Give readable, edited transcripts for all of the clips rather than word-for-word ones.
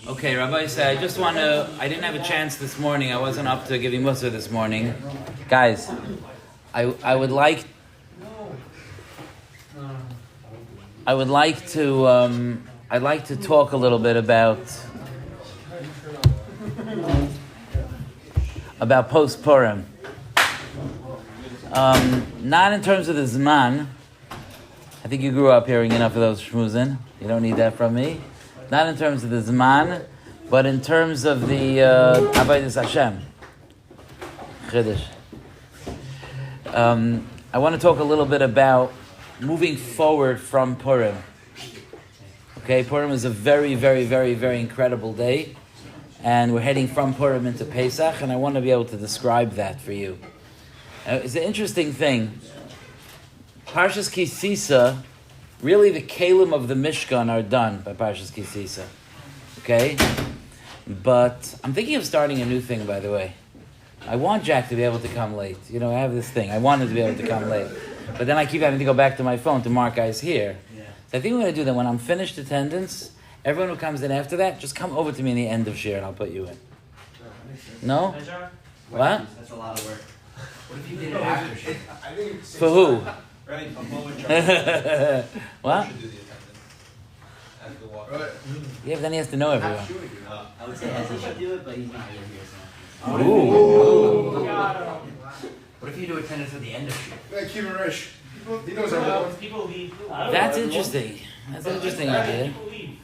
Okay, Rabbi said, I didn't have a chance this morning. I wasn't up to giving Mussar this morning. Guys, I would like to talk a little bit about post Purim. Not in terms of the Zman. I think you grew up hearing enough of those shmuzin. You don't need that from me. Not in terms of the Zman, but in terms of the Avodas Hashem. Chiddush. I want to talk a little bit about moving forward from Purim. Okay, Purim is a very, very, very, very incredible day. And we're heading from Purim into Pesach, and I want to be able to describe that for you. It's an interesting thing. Parshas Ki Sisa, really the Kalim of the Mishkan are done by Parshas Ki Sisa. Okay? But I'm thinking of starting a new thing, by the way. I want Jack to be able to come late. You know, I have this thing. I want him to be able to come late. But then I keep having to go back to my phone to mark guys here. So I think we're going to do that when I'm finished attendance. Everyone who comes in after that, just come over to me in the end of Shir and I'll put you in. No? What? That's a lot of work. What if you did it after Shir? For who? What? Yeah, but then he has to know everyone. I would say Ezra should do it, but he's not here, so. Ooh. What if you do attendance at the end of Shir? Hey, keep it rich. He knows everyone. People leave. That's interesting. That's an interesting idea. People leave.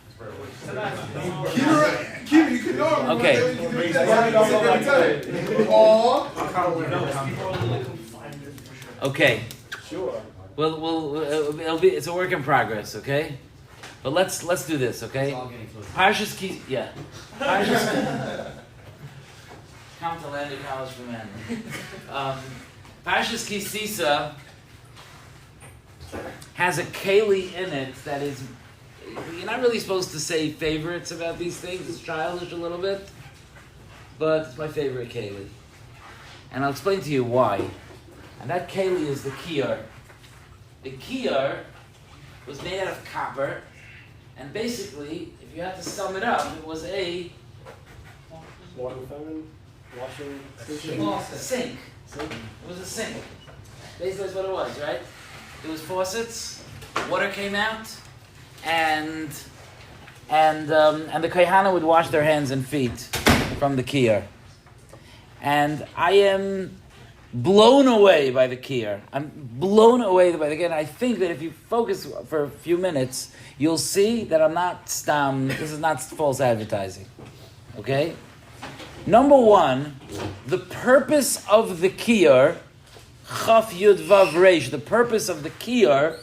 Keep it, you can know. Okay. Okay. Sure. It's a work in progress, okay? But let's do this, okay? Parshas Ki, yeah. Come to Landry College for Men. Parshas Ki Sisa has a keli in it that is. You're not really supposed to say favorites about these things. It's childish a little bit, but it's my favorite keli, and I'll explain to you why. And that keli is the kiyar. The kiyar was made out of copper, and basically, if you had to sum it up, it was a Water fountain, washing sink. It was a sink. Basically, that's what it was, right? It was faucets. Water came out, and the Kohana would wash their hands and feet from the kiyar. And I am blown away by the kiyar. I'm blown away by the kiyar. I think that if you focus for a few minutes, you'll see that I'm not this is not false advertising. Okay? Number one, the purpose of the kiyar, Chaf Yud Vav Reish, the purpose of the kiyar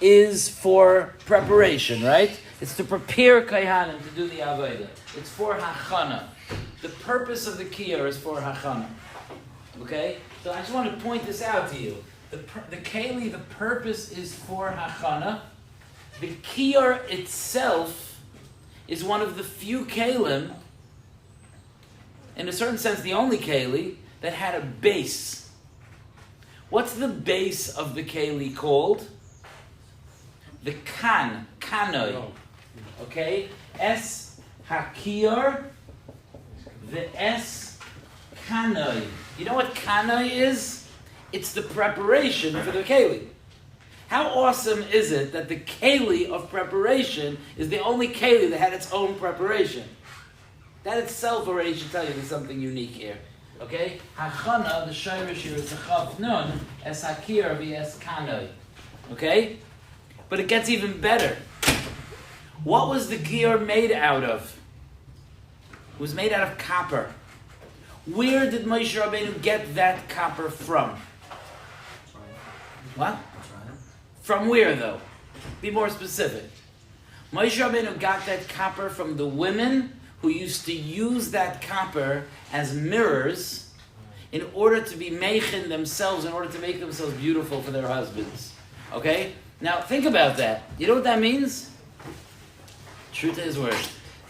is for preparation, right? It's to prepare Kayhanim to do the Avodah. It's for Hachana. The purpose of the kiyar is for Hachana. Okay? So I just want to point this out to you. The keli, the purpose is for Hachana. The kiyar itself is one of the few kelim, in a certain sense the only keli, that had a base. What's the base of the keli called? The kanoi. Okay? Es hakiyar, the es kanoi. You know what kanoi is? It's the preparation for the keli. How awesome is it that the keli of preparation is the only keli that had its own preparation? That itself already should tell you there's something unique here. Okay? Hachana, the shayrish here is a chav nun, es hakir v'es kanoi. Okay? But it gets even better. What was the gear made out of? It was made out of copper. Where did Moshe Rabbeinu get that copper from? What? From where, though? Be more specific. Moshe Rabbeinu got that copper from the women who used to use that copper as mirrors in order to be meichin themselves, in order to make themselves beautiful for their husbands. Okay? Now, think about that. You know what that means? True to his word.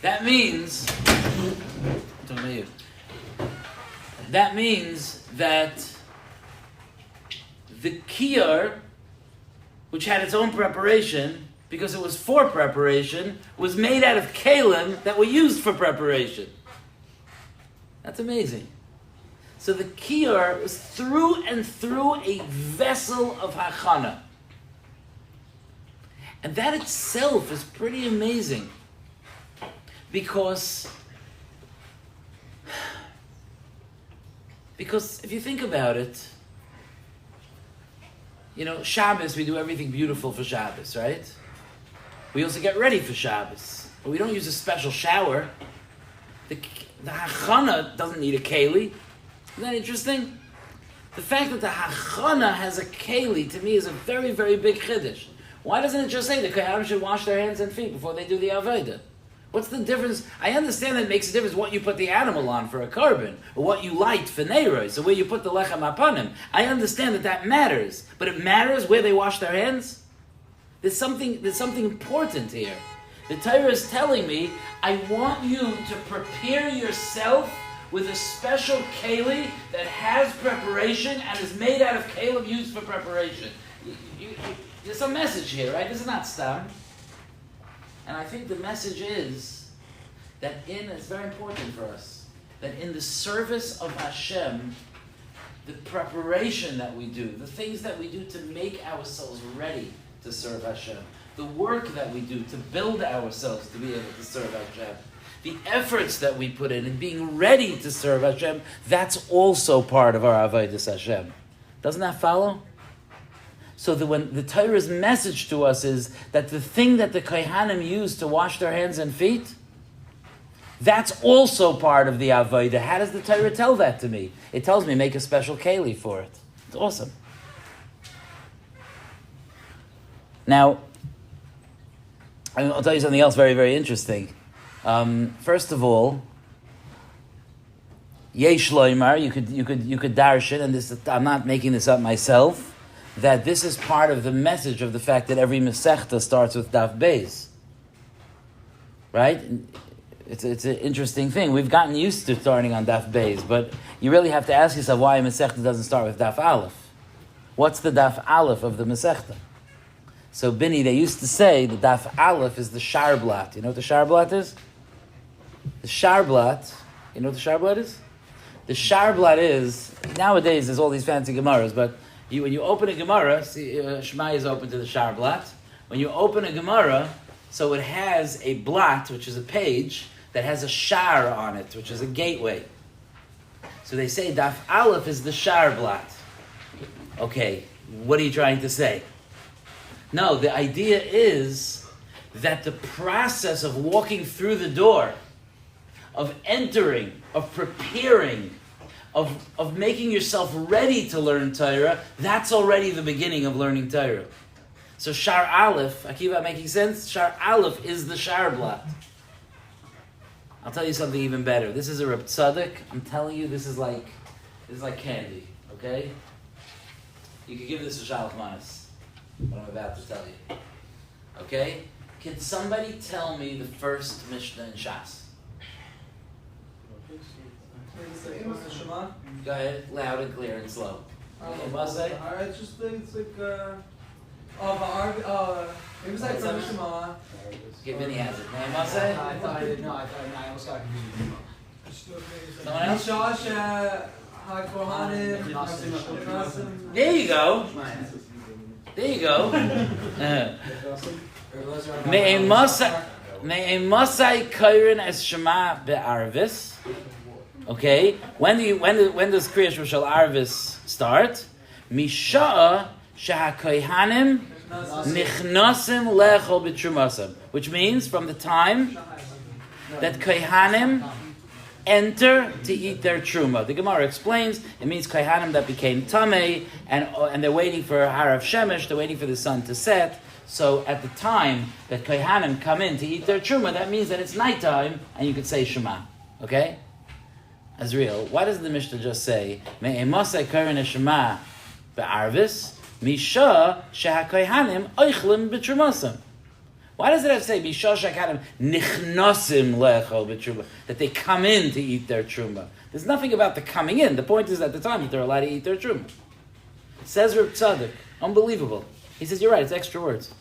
That means... I'm talking about you. That means that the kiyar, which had its own preparation, because it was for preparation, was made out of kalim that were used for preparation. That's amazing. So the kiyur was through and through a vessel of hachana. And that itself is pretty amazing. Because if you think about it, Shabbos, we do everything beautiful for Shabbos, right? We also get ready for Shabbos. But we don't use a special shower. The hachana doesn't need a keli. Isn't that interesting? The fact that the hachana has a keli, to me, is a very, very big chiddush. Why doesn't it just say the kohanim should wash their hands and feet before they do the avodah? What's the difference? I understand that it makes a difference what you put the animal on for a korban, or what you light for neiros, so where you put the lechem apanim. I understand that matters, but it matters where they wash their hands. There's something important here. The Torah is telling me, I want you to prepare yourself with a special keli that has preparation and is made out of kelim used for preparation. There's a message here, right? This is not stam. And I think the message is that it's very important for us, that in the service of Hashem, the preparation that we do, the things that we do to make ourselves ready to serve Hashem, the work that we do to build ourselves to be able to serve Hashem, the efforts that we put in being ready to serve Hashem, that's also part of our Avodas Hashem. Doesn't that follow? So that when the Torah's message to us is that the thing that the kohanim use to wash their hands and feet, that's also part of the avodah. How does the Torah tell that to me? It tells me make a special keli for it. It's awesome. Now, I'll tell you something else very, very interesting. First of all, yesh loymar, you could darshan, and this, I'm not making this up myself, that this is part of the message of the fact that every Masechta starts with Daf Beis. Right? It's an interesting thing. We've gotten used to starting on Daf Beis, but you really have to ask yourself why a Masechta doesn't start with Daf Aleph. What's the Daf Aleph of the Masechta? So, Bini, they used to say the Daf Aleph is the Sharblat. You know what the Sharblat is? The Sharblat, you know what the Sharblat is? The Sharblat is, nowadays there's all these fancy Gemaras, but when you open a Gemara, Shema is open to the Sharblat. When you open a Gemara, so it has a blat, which is a page, that has a shar on it, which is a gateway. So they say Daf Aleph is the Sharblat. Okay, what are you trying to say? No, the idea is that the process of walking through the door, of entering, of preparing, of making yourself ready to learn Torah, that's already the beginning of learning Torah. So Shar Aleph, I keep on making sense? Shar Aleph is the Sharblat. I'll tell you something even better. This is a Reb Tzaddik. I'm telling you, this is like candy, okay? You could give this a Shalach Manas, what I'm about to tell you. Okay? Can somebody tell me the first Mishnah in Shas? Go ahead, loud and clear and slow. You must say? I just think it's like, it was like some Shema. Give Vinny has it. You must say? I almost got confused. Someone else? Josh, HaKohanim, There you go. There you go. May a Masai Kairin as Shema be'arvis. Okay, when does Kriyash Shal Arvis start? Misha'a shehakohanim nichnasim lechol b'trumasam, which means from the time that kohanim enter to eat their truma. The Gemara explains it means kohanim that became tamei and they're waiting for harav shemesh, they're waiting for the sun to set. So at the time that kohanim come in to eat their truma, that means that it's nighttime and you could say Shema. Okay. Azriel, why doesn't the Mishnah just say Me'emasai Karen Shema be'arvis Misha shehakohanim oichlim b'trumasam? Why does it have to say Misha shehakohanim nichnasim lechol b'truma, that they come in to eat their truma? There's nothing about the coming in. The point is at the time that they're allowed to eat their truma. Says Reb Tzaddik, unbelievable. He says, you're right, it's extra words.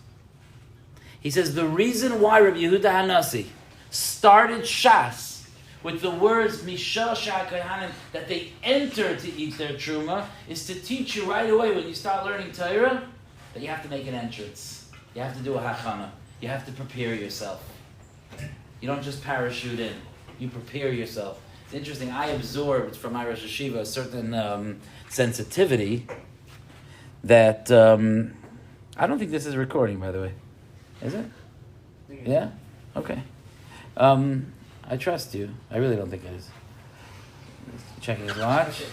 He says the reason why Rabbi Yehuda Hanasi started Shas with the words Mishal Sha'akahanim, that they enter to eat their truma, is to teach you right away when you start learning Torah that you have to make an entrance. You have to do a hachana. You have to prepare yourself. You don't just parachute in. You prepare yourself. It's interesting. I absorbed from my Rosh Hashiva a certain sensitivity that I don't think this is recording, by the way. Is it? Yeah? Okay. I trust you. I really don't think it is. Checking his watch.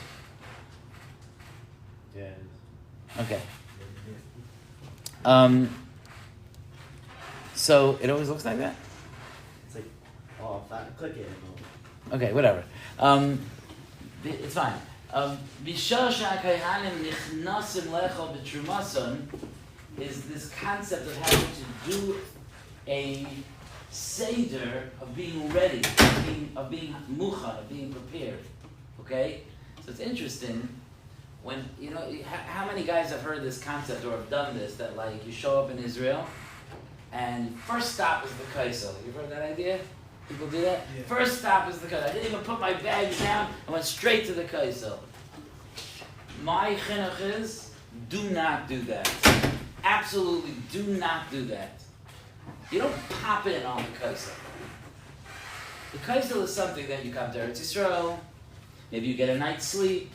Yeah. Okay. So it always looks like that? It's like, oh, if I click it. Okay, whatever. It's fine. Bishar sha'akayanim nichnasim lecha b'trumason is this concept of having to do a seder of being ready, of being mucha, of being prepared. Okay? So it's interesting when, how many guys have heard this concept or have done this, that like you show up in Israel and first stop is the kaisel. You've heard that idea? People do that? Yeah. First stop is the kaisel. I didn't even put my bags down. I went straight to the kaisel. My chinuch is, do not do that. Absolutely do not do that. You don't pop in on the kaisel. The kaisel is something that you come to Eretz Yisrael, maybe you get a night's sleep,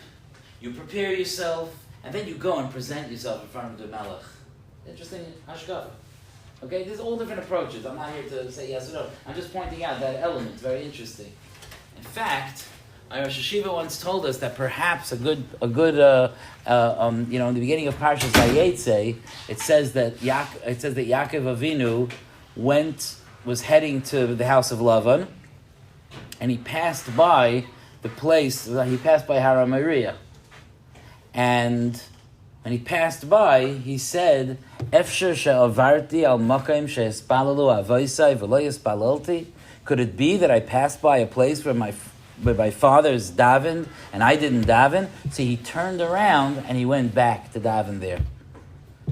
you prepare yourself, and then you go and present yourself in front of the Melech. Interesting hashkafa. Okay, there's all different approaches. I'm not here to say yes or no. I'm just pointing out that element. It's very interesting. In fact, our Rosh Hashiva once told us that perhaps in the beginning of Parshas Vayetze, it says that Yaakov Avinu was heading to the house of Lavan, and he passed by the place. He passed by Har HaMoriah, and when he passed by, he said, "Efshar she'avarti al makom she'espalalu avoisai v'lo yespalalti." Could it be that I passed by a place where my father's davened and I didn't daven? So he turned around and he went back to daven there.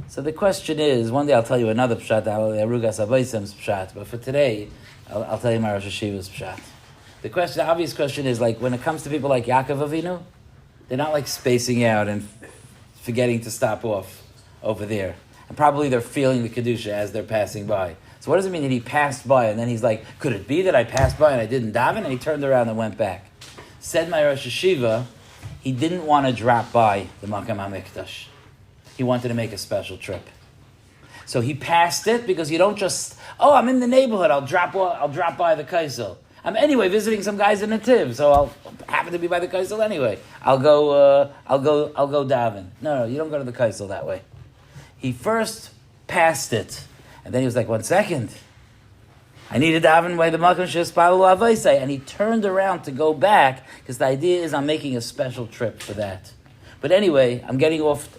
So the question is, one day I'll tell you another pshat, Arugas Abaysim's pshat, but for today, I'll tell you my Rosh Hashiva's pshat. The obvious question is, like, when it comes to people like Yaakov Avinu, they're not like spacing out and forgetting to stop off over there. And probably they're feeling the Kedusha as they're passing by. So what does it mean that he passed by and then he's like, could it be that I passed by and I didn't daven? And he turned around and went back. Said my Rosh Hashiva, he didn't want to drop by the Makam HaMikdash. He wanted to make a special trip. So he passed it because you don't just, I'm in the neighborhood, I'll drop by the Kaisel. I'm anyway visiting some guys in Nativ, so I'll happen to be by the Kaisel anyway. I'll go daven. No, you don't go to the Kaisel that way. He first passed it, and then he was like, 1 second. I need to daven by the Malkum Shespalalu Avaisai. And he turned around to go back, because the idea is I'm making a special trip for that. But anyway, I'm getting off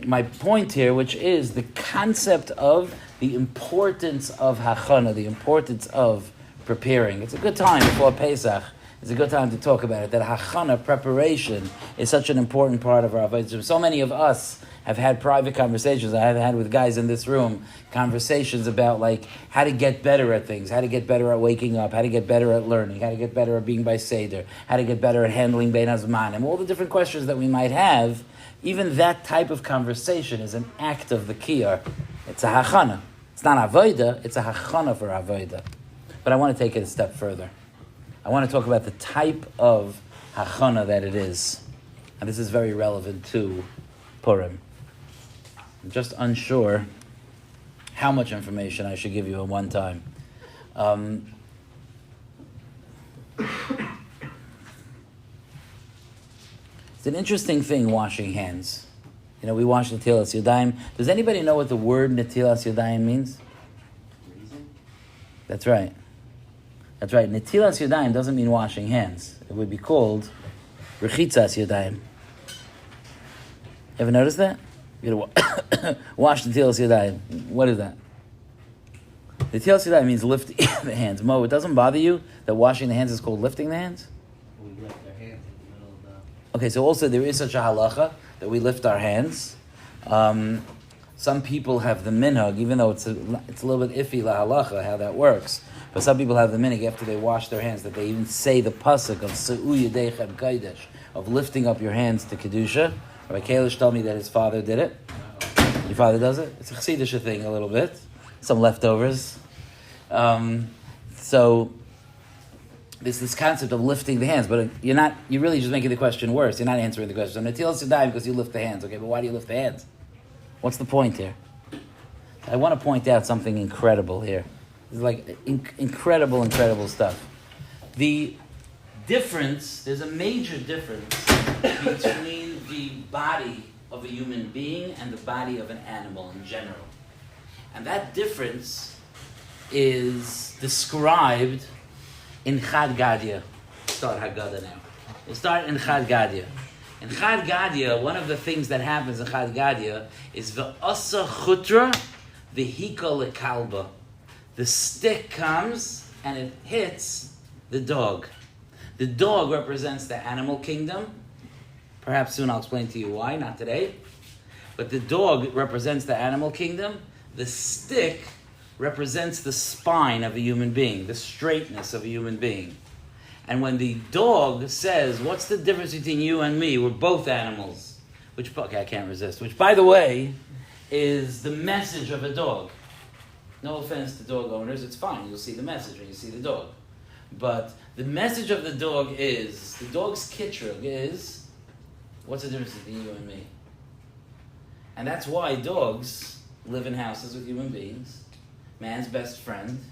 my point here, which is the concept of the importance of hachana, the importance of preparing. It's a good time before Pesach. It's a good time to talk about it. That hachana, preparation, is such an important part of our avodah. So many of us have had private conversations. I have had with guys in this room conversations about like how to get better at things, how to get better at waking up, how to get better at learning, how to get better at being by Seder, how to get better at handling Bein Hazmanim, all the different questions that we might have. Even that type of conversation is an act of the kiyar. It's a hachana. It's not avodah, it's a hachana for avodah. But I want to take it a step further. I want to talk about the type of hachana that it is. And this is very relevant to Purim. I'm just unsure how much information I should give you at one time. It's an interesting thing, washing hands. We wash Netilas Yadayim. Does anybody know what the word Netilas Yadayim means? That's right. Netilas Yadayim doesn't mean washing hands. It would be called Rechitzas Yadayim. Ever noticed that? You gotta wash Netilas Yadayim. What is that? Netilas Yadayim means lifting the hands. Mo, it doesn't bother you that washing the hands is called lifting the hands? We lift our hands in the middle of the... Okay, so also there is such a halacha that we lift our hands. So some people have the minhag, even though it's a little bit iffy la halacha how that works. But some people have the minhag after they wash their hands that they even say the pasuk of Se'u Yedechem Kodesh, of lifting up your hands to kedusha. Rabbi Kalish told me that his father did it. Your father does it. It's a chassidisha thing a little bit. Some leftovers. So this concept of lifting the hands, but you're really just making the question worse. You're not answering the question. So Natilas Yadayim because you lift the hands. Okay, but why do you lift the hands? What's the point here? I want to point out something incredible here. It's like incredible stuff. The difference, there's a major difference between the body of a human being and the body of an animal in general. And that difference is described in Chad Gadya. Start Haggadah now. We'll start in Chad Gadya. In Chad Gadya, one of the things that happens in Chad Gadya is V'asa Chutra V'hika Lekalba. The stick comes and it hits the dog. The dog represents the animal kingdom. Perhaps soon I'll explain to you why, not today. But the dog represents the animal kingdom. The stick represents the spine of a human being, the straightness of a human being. And when the dog says, what's the difference between you and me? We're both animals. Which, okay, I can't resist. Which, by the way, is the message of a dog. No offense to dog owners, it's fine. You'll see the message when you see the dog. But the message of the dog is, the dog's kitrug is, what's the difference between you and me? And that's why dogs live in houses with human beings, man's best friend,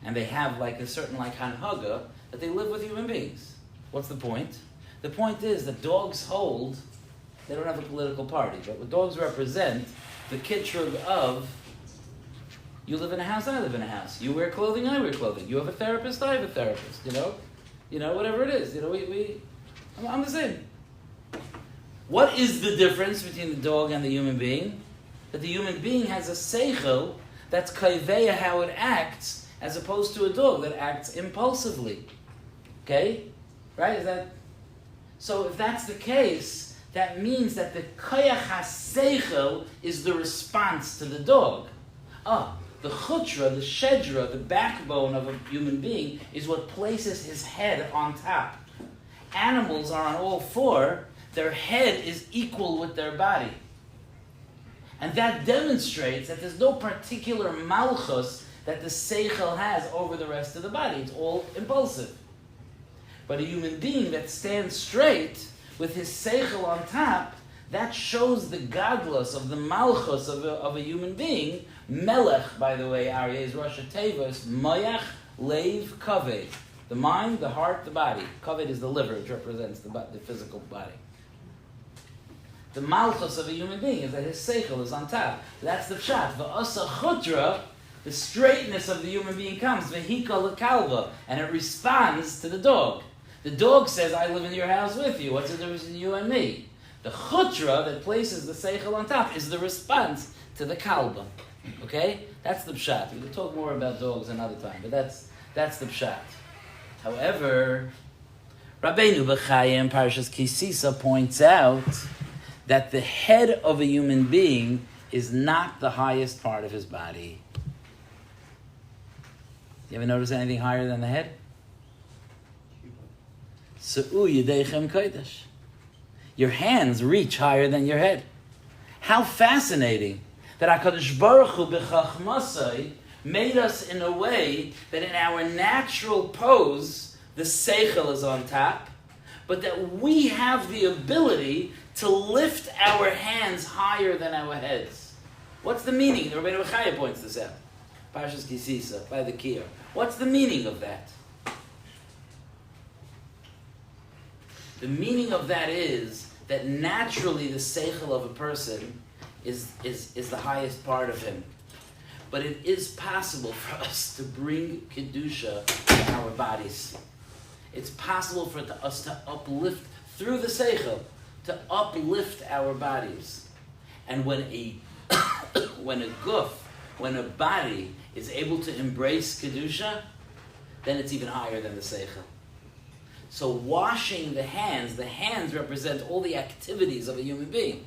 and they have like a certain like hanhaga that they live with human beings. What's the point? The point is that dogs hold, they don't have a political party, but what dogs represent, the kitrug of, you live in a house, I live in a house. You wear clothing, I wear clothing. You have a therapist, I have a therapist. You know, whatever it is. I'm the same. What is the difference between the dog and the human being? That the human being has a seichel that's kaiveya how it acts, as opposed to a dog that acts impulsively. Okay? Right? Is that? So if that's the case, that means that the koyach ha-seichel is the response to the dog. The chutra, the shedra, the backbone of a human being is what places his head on top. Animals are on all four. Their head is equal with their body. And that demonstrates that there's no particular malchus that the seichel has over the rest of the body. It's all impulsive. But a human being that stands straight with his seichel on top, that shows the gadlus of the malchus of a human being. Melech, by the way, Aryeh is Rosh Tevos, Mayach, Leiv, Kaved. The mind, the heart, the body. Kaved is the liver, which represents the physical body. The malchus of a human being is that his seichel is on top. That's the pshat. V'asa chutra, the straightness of the human being comes, v'hika lekalva, and it responds to the dog. The dog says, I live in your house with you. What's the difference between you and me? The chutra that places the seichel on top is the response to the kalba. Okay? That's the pshat. We can talk more about dogs another time, but that's the pshat. However, Rabbeinu B'Chaim Parshas Kisisa points out that the head of a human being is not the highest part of his body. You ever notice anything higher than the head? Se'u Yedechem Kodesh. Your hands reach higher than your head. How fascinating that HaKadosh Baruch Hu b'chachmasai made us in a way that in our natural pose, the seichel is on top, but that we have the ability to lift our hands higher than our heads. What's the meaning? The Rabbeinu B'Chaya points this out. Parshas Kisisa, by the Kiyah. What's the meaning of that? The meaning of that is that naturally the seichel of a person is the highest part of him. But it is possible for us to bring Kedusha to our bodies. It's possible for us to uplift, through the seichel, to uplift our bodies. And when a body is able to embrace Kedusha, then it's even higher than the seichel. So washing the hands represent all the activities of a human being.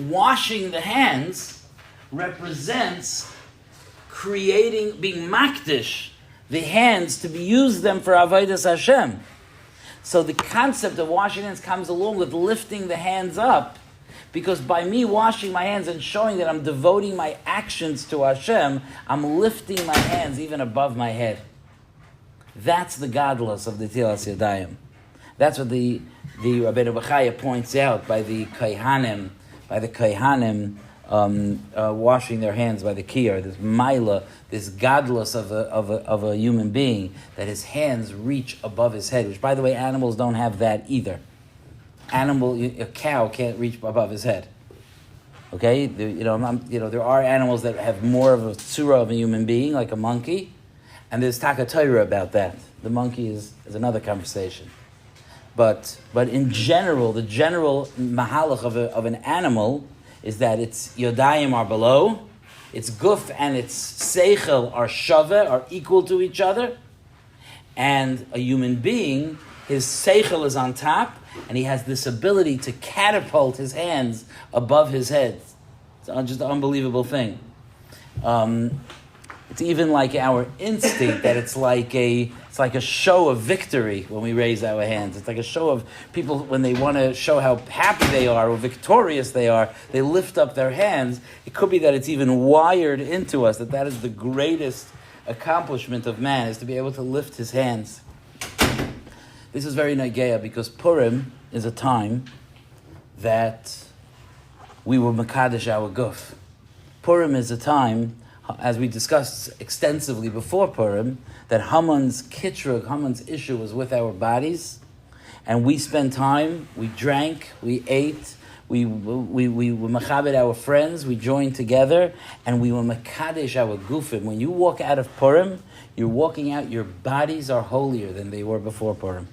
Washing the hands represents being makdish, the hands, to be used them for avodas Hashem. So the concept of washing hands comes along with lifting the hands up, because by me washing my hands and showing that I'm devoting my actions to Hashem, I'm lifting my hands even above my head. That's the godless of the Tilas Yadayim. That's what the Rabbi Bachaya points out by the Kohanim, washing their hands by the kiyar, this maila, this godless of a human being, that his hands reach above his head, which, by the way, animals don't have that either. A cow can't reach above his head. Okay, there are animals that have more of a tzura of a human being, like a monkey, and there's takatayra about that. The monkey is another conversation. But in general, the general mahalach of an animal is that its yodayim are below, its guf and its seichel are shave, are equal to each other, and a human being, his seichel is on top, and he has this ability to catapult his hands above his head. It's just an unbelievable thing. It's even like our instinct that it's like a show of victory when we raise our hands. It's like a show of people when they want to show how happy they are or victorious they are, they lift up their hands. It could be that it's even wired into us that is the greatest accomplishment of man, is to be able to lift his hands. This is very nageya because Purim is a time that we will mekadesh our guf. Purim is a time, as we discussed extensively before Purim, that Haman's issue was with our bodies, and we spent time, we drank, we ate, we mechabed our friends, we joined together, and we were mekadesh our gufim. When you walk out of Purim, you're walking out, your bodies are holier than they were before Purim.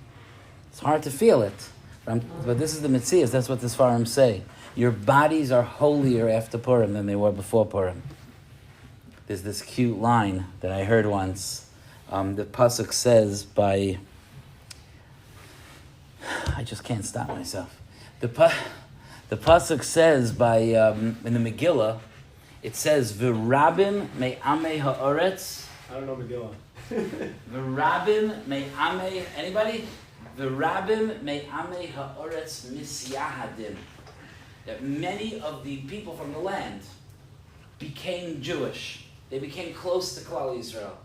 It's hard to feel it, but this is the Metzias, that's what the Sfarim say. Your bodies are holier after Purim than they were before Purim. There's this cute line that I heard once. The pasuk says by... I just can't stop myself. The pasuk says by in the Megillah, it says V'rabim me'amei ha'oretz. I don't know Megillah. V'rabim me'amei... Anybody? V'rabim me'amei ha'oretz misyahadim. That many of the people from the land became Jewish. They became close to Klal Yisrael.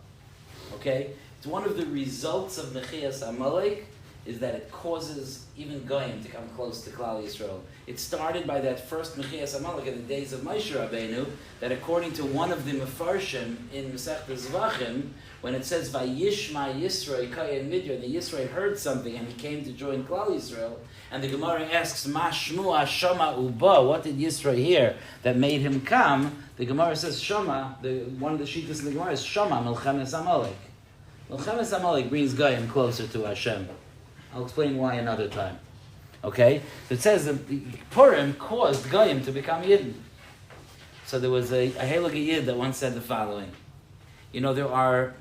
Okay? It's one of the results of Mechias Amalek is that it causes even Goyim to come close to Klal Yisrael. It started by that first Mechias Amalek in the days of Moshe Rabbeinu, that according to one of the Mefarshim in Masechta Zvachim, when it says Vayishma Yisrael Kayin Midyan, the Yisrael heard something and he came to join Klal Yisrael, and the Gemara asks, Ma Shmu Hashama Uba, what did Yisrael hear that made him come? The Gemara says Shama, one of the Shittas in the Gemara is Shama Melchemes Amalek. Melchemes Amalek brings Goyim closer to Hashem. I'll explain why another time. Okay? So it says that Purim caused Goyim to become Yidden. So there was a Heilige Yid that once said the following. There are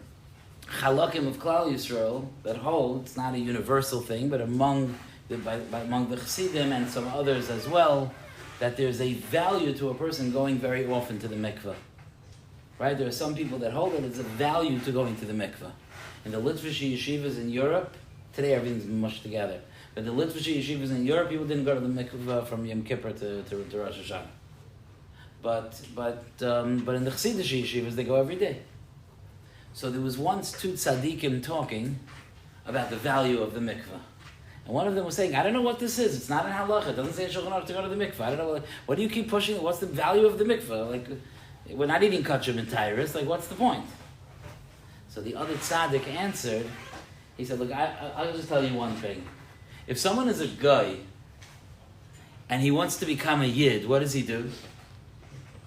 Chalakim of Klal Yisrael that hold, it's not a universal thing, but among the Chassidim and some others as well, that there's a value to a person going very often to the mikveh. Right? There are some people that hold that it's a value to going to the mikveh. In the Litvish yeshivas in Europe, today everything's mushed together. But the Litvish yeshivas in Europe, people didn't go to the mikveh from Yom Kippur to Rosh Hashanah. But in the Chassidish yeshivas, they go every day. So there was once two tzaddikim talking about the value of the mikveh. And one of them was saying, I don't know what this is. It's not in halacha. It doesn't say in Shulchan Aruch to go to the mikveh. I don't know. What do you keep pushing? What's the value of the mikveh? Like, we're not eating kachim and tyrus. Like, what's the point? So the other tzaddik answered, he said, look, I'll just tell you one thing. If someone is a guy and he wants to become a yid, what does he do?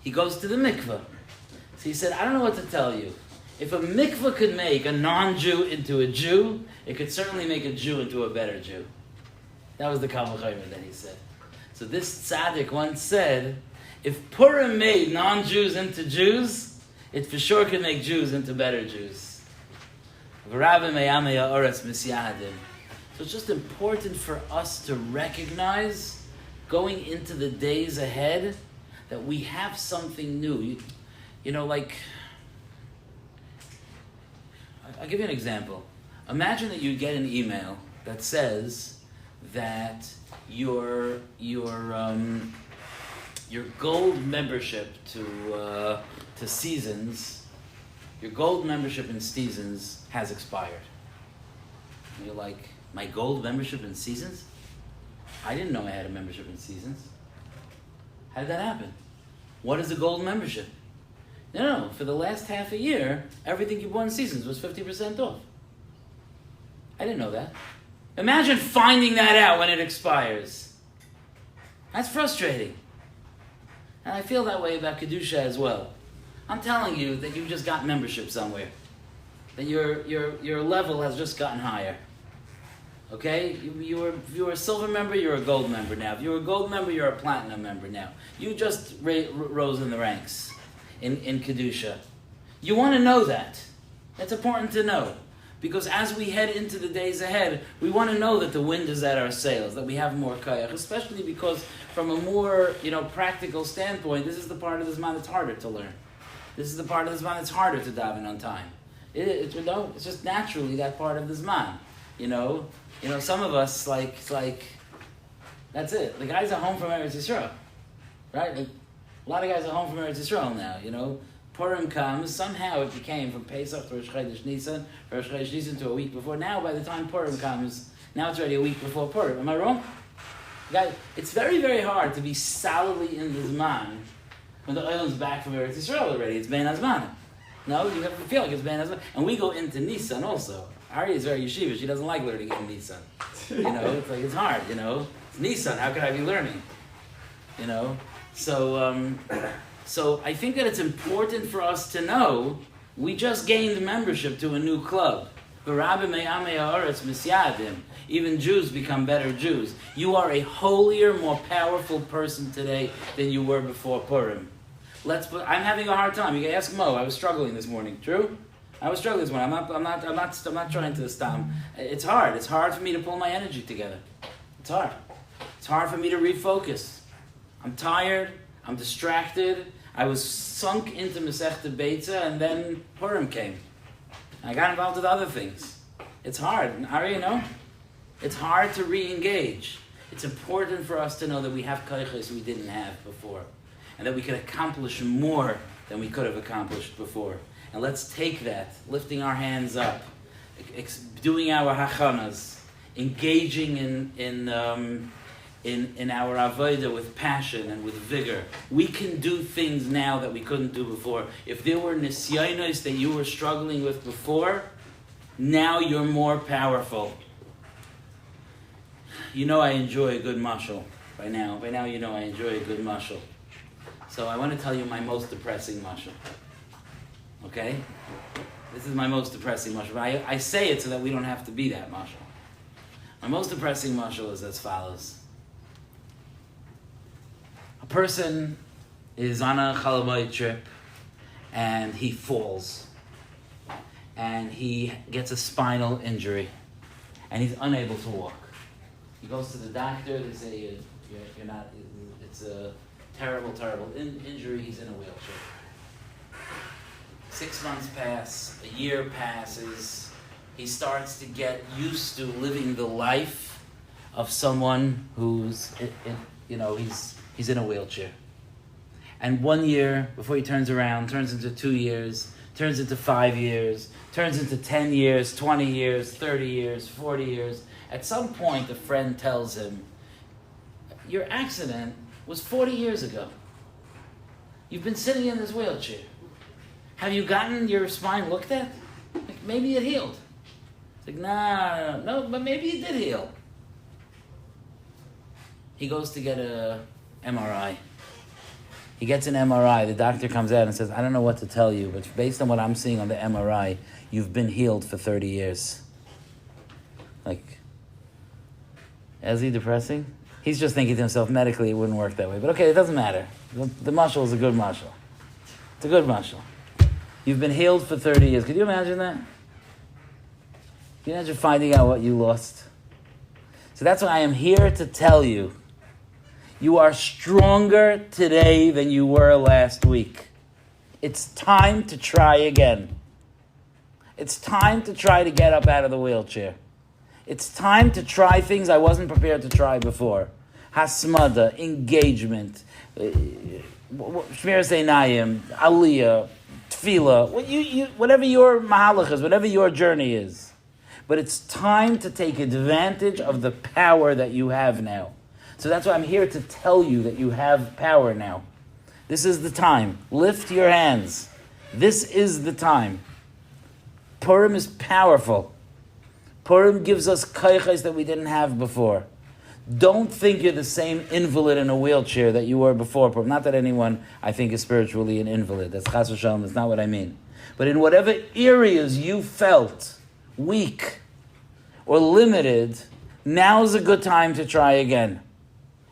He goes to the mikveh. So he said, I don't know what to tell you. If a mikveh could make a non-Jew into a Jew, it could certainly make a Jew into a better Jew. That was the Kal V'chomer that he said. So this tzaddik once said, if Purim made non-Jews into Jews, it for sure could make Jews into better Jews. So it's just important for us to recognize, going into the days ahead, that we have something new. You know, like, I'll give you an example. Imagine that you get an email that says that your gold membership to Seasons, your gold membership in Seasons has expired. And you're like, my gold membership in Seasons? I didn't know I had a membership in Seasons. How did that happen? What is a gold membership? No, for the last half a year, everything you bought in Seasons was 50% off. I didn't know that. Imagine finding that out when it expires. That's frustrating. And I feel that way about Kedusha as well. I'm telling you that you just got membership somewhere. That your level has just gotten higher. Okay? If you were a silver member, you're a gold member now. If you're a gold member, you're a platinum member now. You just rose in the ranks in Kedusha. You want to know that. That's important to know. Because as we head into the days ahead, we want to know that the wind is at our sails, that we have more kayach, especially because from a more, practical standpoint, this is the part of the Zman that's harder to learn. This is the part of the Zman that's harder to daven on time. It's just naturally that part of the Zman. Some of us, it's like, that's it. The guys are home from Eretz Yisrael, right? Like, a lot of guys are home from Eretz Yisrael now, Purim comes, somehow it became from Pesach to Rosh Chodesh Nisan, from Rosh Chodesh Nisan to a week before. Now, by the time Purim comes, now it's already a week before Purim. Am I wrong? Guys, it's very, very hard to be solidly in the Zman when the Olam's back from Eretz Yisrael already. It's Ben Azman. No, you have to feel like it's Ben Azman. And we go into Nisan also. Ari is very yeshiva. She doesn't like learning in Nisan. It's like, it's hard, It's Nisan. How could I be learning? So I think that it's important for us to know we just gained membership to a new club. Even Jews become better Jews. You are a holier, more powerful person today than you were before Purim. I'm having a hard time. You can ask Mo. I was struggling this morning. True? I was struggling this morning. I'm not trying to stop. It's hard. It's hard for me to pull my energy together. It's hard. It's hard for me to refocus. I'm tired. I'm distracted. I was sunk into Masechta Beitza, and then Purim came. I got involved with other things. It's hard. Ari, it's hard to re-engage. It's important for us to know that we have koiches we didn't have before, and that we can accomplish more than we could have accomplished before. And let's take that, lifting our hands up, doing our hachanas, engaging in our avodah with passion and with vigor. We can do things now that we couldn't do before. If there were nisyonos that you were struggling with before, now you're more powerful. I enjoy a good mashal. By now I enjoy a good mashal. So I want to tell you my most depressing mashal. Okay? This is my most depressing mashal. I say it so that we don't have to be that mashal. My most depressing mashal is as follows. A person is on a Chalamoid trip and he falls and he gets a spinal injury and he's unable to walk. He goes to the doctor, they say you're not, it's a terrible, terrible injury, he's in a wheelchair. 6 months pass, a year passes, he starts to get used to living the life of someone who's, he's in a wheelchair. And 1 year, before he turns around, turns into 2 years, turns into 5 years, turns into 10 years, 20 years, 30 years, 40 years. At some point, a friend tells him, your accident was 40 years ago. You've been sitting in this wheelchair. Have you gotten your spine looked at? Like, maybe it healed. It's like, no, but maybe it did heal. He goes to get a MRI. He gets an MRI. The doctor comes out and says, I don't know what to tell you, but based on what I'm seeing on the MRI, you've been healed for 30 years. Like, is he depressing? He's just thinking to himself, medically it wouldn't work that way. But okay, it doesn't matter. The mashal is a good mashal. It's a good mashal. You've been healed for 30 years. Could you imagine that? Can you imagine finding out what you lost? So that's why I am here to tell you, You are stronger today than you were last week. It's time to try again. It's time to try to get up out of the wheelchair. It's time to try things I wasn't prepared to try before. Hasmada, engagement, Shmiras Einayim, Aliyah, Tefillah, whatever your mahalach is, whatever your journey is. But it's time to take advantage of the power that you have now. So that's why I'm here to tell you that you have power now. This is the time. Lift your hands. This is the time. Purim is powerful. Purim gives us kaychas that we didn't have before. Don't think you're the same invalid in a wheelchair that you were before Purim. Not that anyone, I think, is spiritually an invalid. That's chas v'shalom. That's not what I mean. But in whatever areas you felt weak or limited, now's a good time to try again.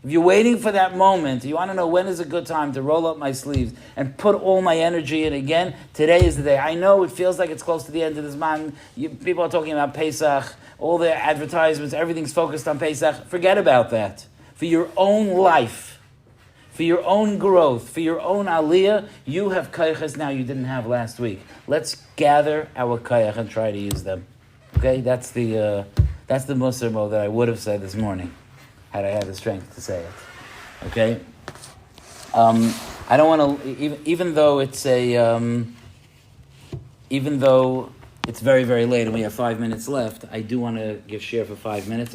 If you're waiting for that moment, you want to know when is a good time to roll up my sleeves and put all my energy in again, today is the day. I know it feels like it's close to the end of this month. People are talking about Pesach, all their advertisements, everything's focused on Pesach. Forget about that. For your own life, for your own growth, for your own aliyah, you have kayachas now you didn't have last week. Let's gather our kayach and try to use them. Okay, that's the Musar mode that I would have said this morning, had I had the strength to say it. Okay? I don't want to, even though it's very, very late and we have 5 minutes left, I do want to give share for 5 minutes.